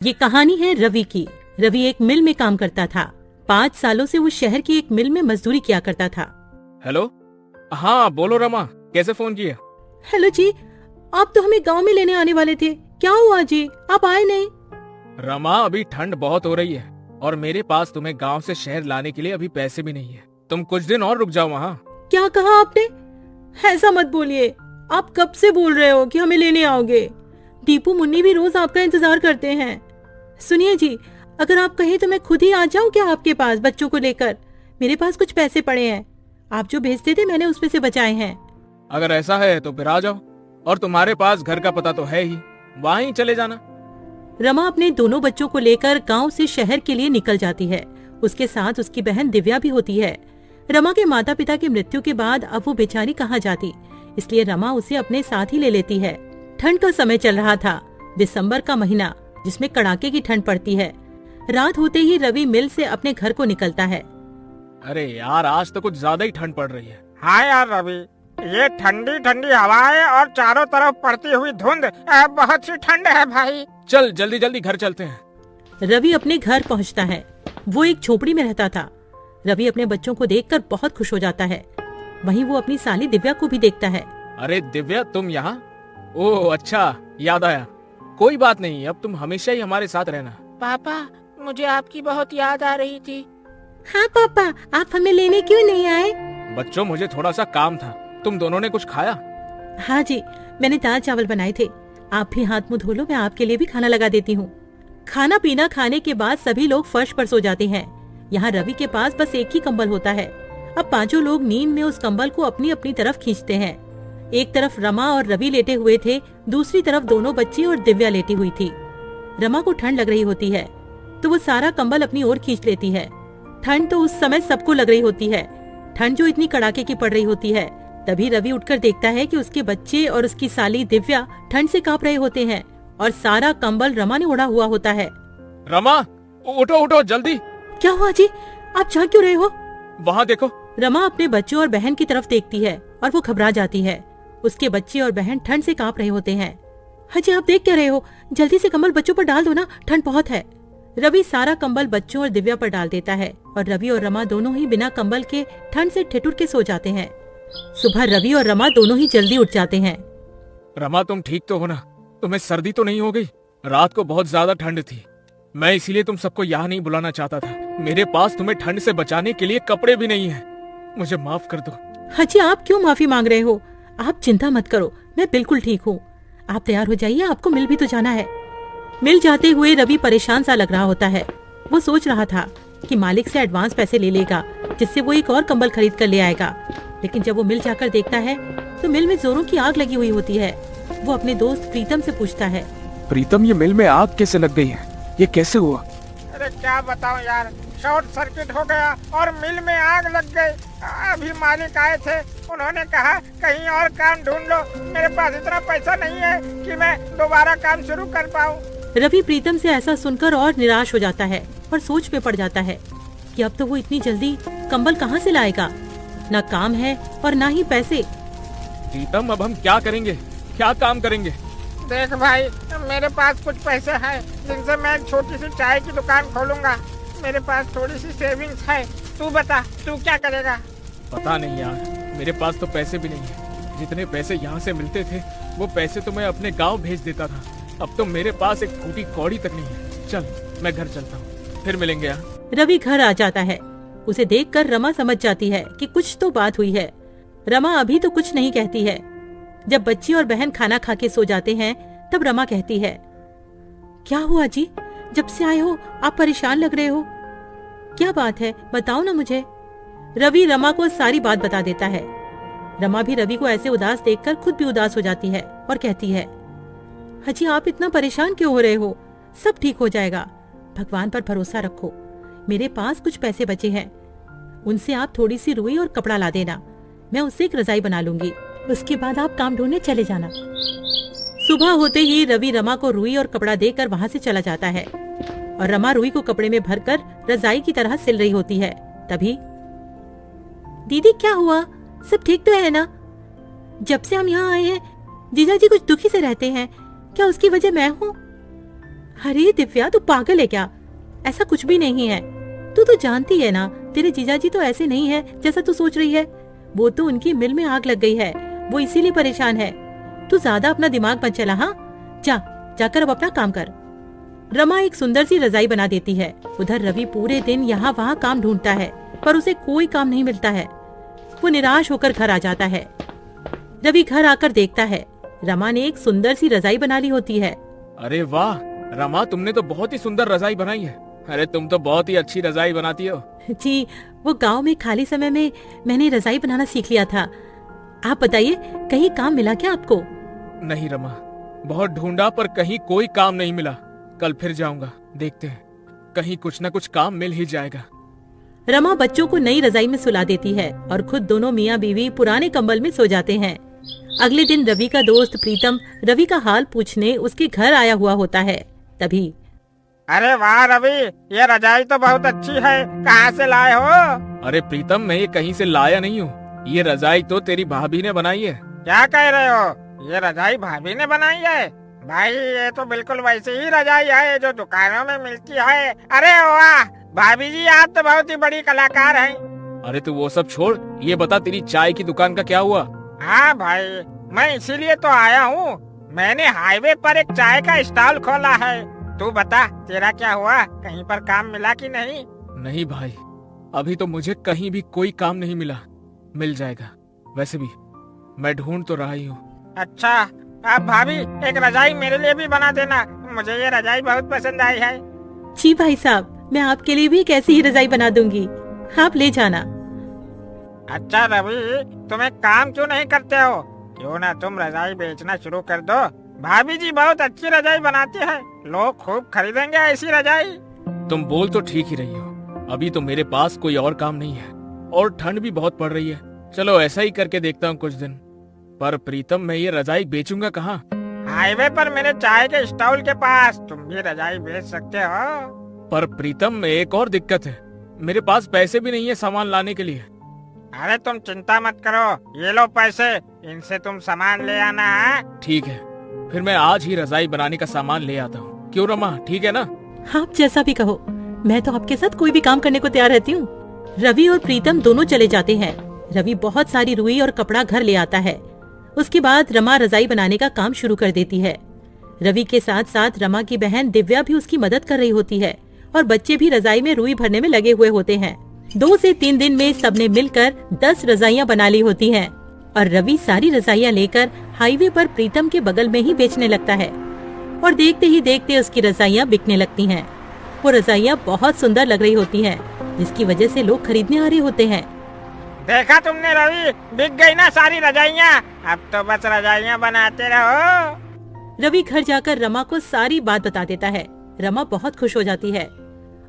ये कहानी है रवि की। रवि एक मिल में काम करता था। 5 सालों से वो शहर की एक मिल में मजदूरी किया करता था। हेलो, हाँ बोलो रमा, कैसे फोन किया? हेलो जी, आप तो हमें गांव में लेने आने वाले थे, क्या हुआ जी, आप आए नहीं? रमा, अभी ठंड बहुत हो रही है और मेरे पास तुम्हें गांव से शहर लाने के लिए अभी पैसे भी नहीं है। तुम कुछ दिन और रुक जाओ वहाँ। क्या कहा आपने? ऐसा मत बोलिए, आप कब से बोल रहे हो कि हमें लेने आओगे? दीपू मुन्नी भी रोज आपका इंतजार करते हैं। सुनिए जी, अगर आप कहें तो मैं खुद ही आ जाऊं क्या आपके पास बच्चों को लेकर? मेरे पास कुछ पैसे पड़े हैं, आप जो भेजते थे मैंने उसमें से बचाए हैं। अगर ऐसा है तो फिर आ जाओ, और तुम्हारे पास घर का पता तो है ही, वहाँ ही चले जाना। रमा अपने दोनों बच्चों को लेकर गांव से शहर के लिए निकल जाती है। उसके साथ उसकी बहन दिव्या भी होती है। रमा के माता पिता की मृत्यु के बाद अब वो बेचारी कहाँ जाती, इसलिए रमा उसे अपने साथ ही ले लेती है। ठंड का समय चल रहा था, दिसंबर का महीना, जिसमें कड़ाके की ठंड पड़ती है। रात होते ही रवि मिल से अपने घर को निकलता है। अरे यार, आज तो कुछ ज्यादा ही ठंड पड़ रही है। हाँ यार रवि, ये ठंडी ठंडी हवाएं और चारों तरफ पड़ती हुई धुंध, बहुत सी ठंड है भाई। चल जल्दी जल्दी घर चलते हैं। रवि अपने घर पहुंचता है। वो एक झोपड़ी में रहता था। रवि अपने बच्चों को देखकर बहुत खुश हो जाता है। वहीं वो अपनी साली दिव्या को भी देखता है। अरे दिव्या, तुम यहाँ? ओह अच्छा, याद आया। कोई बात नहीं, अब तुम हमेशा ही हमारे साथ रहना। पापा, मुझे आपकी बहुत याद आ रही थी। हाँ पापा, आप हमें लेने क्यों नहीं आए? बच्चों, मुझे थोड़ा सा काम था। तुम दोनों ने कुछ खाया? हाँ जी, मैंने दाल चावल बनाए थे। आप भी हाथ मुंह धो लो, मैं आपके लिए भी खाना लगा देती हूँ। खाना पीना खाने के बाद सभी लोग फर्श पर सो जाते हैं। यहाँ रवि के पास बस एक ही कंबल होता है। अब पांचों लोग नींद में उस कंबल को अपनी अपनी तरफ खींचते हैं। एक तरफ रमा और रवि लेटे हुए थे, दूसरी तरफ दोनों बच्ची और दिव्या लेटी हुई थी। रमा को ठंड लग रही होती है तो वो सारा कंबल अपनी ओर खींच लेती है। ठंड तो उस समय सबको लग रही होती है, ठंड जो इतनी कड़ाके की पड़ रही होती है। तभी रवि उठकर देखता है कि उसके बच्चे और उसकी साली दिव्या ठंड से कांप रहे होते हैं और सारा कंबल रमा ने उड़ा हुआ होता है। रमा, उठो उठो जल्दी। क्या हुआ जी, आप जाग क्यों रहे हो? वहाँ देखो। रमा अपने बच्चों और बहन की तरफ देखती है और वो घबरा जाती है। उसके बच्चे और बहन ठंड से कांप रहे होते हैं। हाजी, आप देख क्या रहे हो? जल्दी से कंबल बच्चों पर डाल दो ना, ठंड बहुत है। रवि सारा कंबल बच्चों और दिव्या पर डाल देता है और रवि और रमा दोनों ही बिना कंबल के ठंड से ठिठुर के सो जाते हैं। सुबह रवि और रमा दोनों ही जल्दी उठ जाते हैं। रमा, तुम ठीक तो हो ना? तुम्हें सर्दी तो नहीं हो गई? रात को बहुत ज्यादा ठंड थी, मैं इसीलिए तुम सबको यहाँ नहीं बुलाना चाहता था। मेरे पास तुम्हें ठंड से बचाने के लिए कपड़े भी नहीं है, मुझे माफ कर दो। हाजी, आप क्यों माफी मांग रहे हो? आप चिंता मत करो, मैं बिल्कुल ठीक हूँ। आप तैयार हो जाइए, आपको मिल भी तो जाना है। मिल जाते हुए रवि परेशान सा लग रहा होता है। वो सोच रहा था कि मालिक से एडवांस पैसे ले लेगा, जिससे वो एक और कंबल खरीद कर ले आएगा। लेकिन जब वो मिल जाकर देखता है तो मिल में जोरों की आग लगी हुई होती है। वो अपने दोस्त प्रीतम से पूछता है, प्रीतम, ये मिल में आग कैसे लग गई है? ये कैसे हुआ? अरे क्या बताऊं यार, शॉर्ट सर्किट हो गया और मिल में आग लग गई। अभी मालिक आए थे, उन्होंने कहा कहीं और काम ढूंढ लो। मेरे पास इतना पैसा नहीं है कि मैं दोबारा काम शुरू कर पाऊं। रवि प्रीतम से ऐसा सुनकर और निराश हो जाता है और सोच में पड़ जाता है कि अब तो वो इतनी जल्दी कंबल कहाँ से लाएगा। न काम है और न ही पैसे। प्रीतम, अब हम क्या करेंगे, क्या काम करेंगे? देख भाई, मेरे पास कुछ पैसे हैं जिनसे मैं एक छोटी सी चाय की दुकान खोलूंगा। मेरे पास थोड़ी सी सेविंग्स है, तू बता तू क्या करेगा? पता नहीं यार, मेरे पास तो पैसे भी नहीं है। जितने पैसे यहाँ से मिलते थे वो पैसे तो मैं अपने गांव भेज देता था। अब तो मेरे पास एक फूटी कौड़ी तक नहीं है। चल मैं घर चलता हूँ, फिर मिलेंगे यहाँ। रवि घर आ जाता है। उसे देखकर रमा समझ जाती है कि कुछ तो बात हुई है। रमा अभी तो कुछ नहीं कहती है। जब बच्ची और बहन खाना खा के सो जाते हैं तब रमा कहती है, क्या हुआ जी, जब से आए हो आप परेशान लग रहे हो, क्या बात है, बताओ ना मुझे। रवि रमा को सारी बात बता देता है। रमा भी रवि को ऐसे उदास देखकर खुद भी उदास हो जाती है और कहती है, हाजी आप इतना परेशान क्यों हो रहे हो? सब ठीक हो जाएगा, भगवान पर भरोसा रखो। मेरे पास कुछ पैसे बचे हैं, उनसे आप थोड़ी सी रुई और कपड़ा ला देना, मैं उससे एक रजाई बना लूंगी। उसके बाद आप काम ढूंढने चले जाना। सुबह होते ही रवि रमा को रुई और कपड़ा देकर वहाँ से चला जाता है और रमा रुई को कपड़े में भरकर रजाई की तरह सिल रही होती है। तभी, दीदी क्या हुआ, सब ठीक तो है ना? जब से हम यहाँ आए हैं जीजा जी कुछ दुखी से रहते हैं, क्या उसकी वजह मैं हूँ? अरे दिव्या, तू पागल है क्या? ऐसा कुछ भी नहीं है। तू तो जानती है ना, तेरे जीजाजी तो ऐसे नहीं है जैसा तू सोच रही है। वो तो उनकी मिल में आग लग गई है, वो इसीलिए परेशान है। तू ज्यादा अपना दिमाग मत चला। हाँ, जाकर अब अपना काम कर। रमा एक सुंदर सी रजाई बना देती है। उधर रवि पूरे दिन यहाँ वहाँ काम ढूंढता है, पर उसे कोई काम नहीं मिलता है। वो निराश होकर घर आ जाता है। रवि घर आकर देखता है रमा ने एक सुंदर सी रजाई बना ली होती है। अरे वाह रमा, तुमने तो बहुत ही सुंदर रजाई बनाई है। अरे तुम तो बहुत ही अच्छी रजाई बनाती हो। जी, वो गांव में खाली समय में मैंने रजाई बनाना सीख लिया था। आप बताइए, कहीं काम मिला क्या आपको? नहीं रमा, बहुत ढूंढा पर कहीं कोई काम नहीं मिला। कल फिर जाऊंगा, देखते हैं, कहीं कुछ न कुछ काम मिल ही जाएगा। रमा बच्चों को नई रजाई में सुला देती है और खुद दोनों मियाँ बीवी पुराने कंबल में सो जाते हैं। अगले दिन रवि का दोस्त प्रीतम रवि का हाल पूछने उसके घर आया हुआ होता है। तभी अरे वाह रवि, ये रजाई तो बहुत अच्छी है, कहाँ से लाए हो? अरे प्रीतम, मैं ये कहीं से लाया नहीं हूँ। ये रजाई तो तेरी भाभी ने बनाई है। क्या कह रहे हो? ये रजाई भाभी ने बनाई है? भाई ये तो बिल्कुल वैसी ही रजाई है जो दुकानों में मिलती है। अरे वाह भाभी जी, आप तो बहुत ही बड़ी कलाकार हैं। अरे तू वो सब छोड़, ये बता तेरी चाय की दुकान का क्या हुआ? हाँ भाई, मैं इसीलिए तो आया हूँ। मैंने हाईवे पर एक चाय का स्टॉल खोला है। तू बता, तेरा क्या हुआ? कहीं पर काम मिला कि नहीं? नहीं भाई, अभी तो मुझे कहीं भी कोई काम नहीं मिला। मिल जाएगा, वैसे भी मैं ढूंढ तो रहा ही हूँ। अच्छा, अब भाभी एक रजाई मेरे लिए भी बना देना, मुझे ये रजाई बहुत पसंद आई है। जी भाई साहब, मैं आपके लिए भी एक ऐसी ही रजाई बना दूंगी, आप ले जाना। अच्छा रवि, तुम एक काम क्यों नहीं करते हो? क्यों ना तुम रजाई बेचना शुरू कर दो। भाभी जी बहुत अच्छी रजाई बनाती है, लोग खूब खरीदेंगे ऐसी रजाई। तुम बोल तो ठीक ही रही हो। अभी तो मेरे पास कोई और काम नहीं है और ठंड भी बहुत पड़ रही है। चलो ऐसा ही करके देखता हूँ कुछ दिन। पर प्रीतम, मैं ये रजाई बेचूंगा कहाँ? हाईवे पर मेरे चाय के स्टॉल के पास तुम भी रजाई बेच सकते हो। पर प्रीतम, एक और दिक्कत है, मेरे पास पैसे भी नहीं है सामान लाने के लिए। अरे तुम चिंता मत करो, ये लो पैसे, इनसे तुम सामान ले आना है। ठीक है, फिर मैं आज ही रजाई बनाने का सामान ले आता हूँ। क्यों रमा, ठीक है ना? आप जैसा भी कहो, मैं तो आपके साथ कोई भी काम करने को तैयार रहती हूँ। रवि और प्रीतम दोनों चले जाते हैं। रवि बहुत सारी रुई और कपड़ा घर ले आता है। उसके बाद रमा रजाई बनाने का काम शुरू कर देती है। रवि के साथ साथ रमा की बहन दिव्या भी उसकी मदद कर रही होती है और बच्चे भी रजाई में रुई भरने में लगे हुए होते हैं। 2 से 3 दिन में सबने मिलकर 10 रजाइयाँ बना ली होती हैं और रवि सारी रजाइयाँ लेकर हाईवे पर प्रीतम के बगल में ही बेचने लगता है और देखते ही देखते उसकी रजाइयाँ बिकने लगती हैं। वो रजाइयाँ बहुत सुंदर लग रही होती हैं, जिसकी वजह से लोग खरीदने आ रहे होते हैं। देखा तुमने रवि, बिक गई ना सारी रजाइयाँ। अब तो बस रजाइयाँ बनाते रहो। रवि घर जाकर रमा को सारी बात बता देता है। रमा बहुत खुश हो जाती है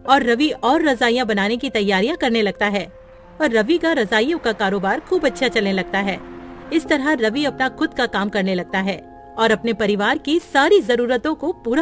और रवि और रजाइयाँ बनाने की तैयारियां करने लगता है और रवि का रजाइयों का कारोबार खूब अच्छा चलने लगता है। इस तरह रवि अपना खुद का काम करने लगता है और अपने परिवार की सारी जरूरतों को पूरा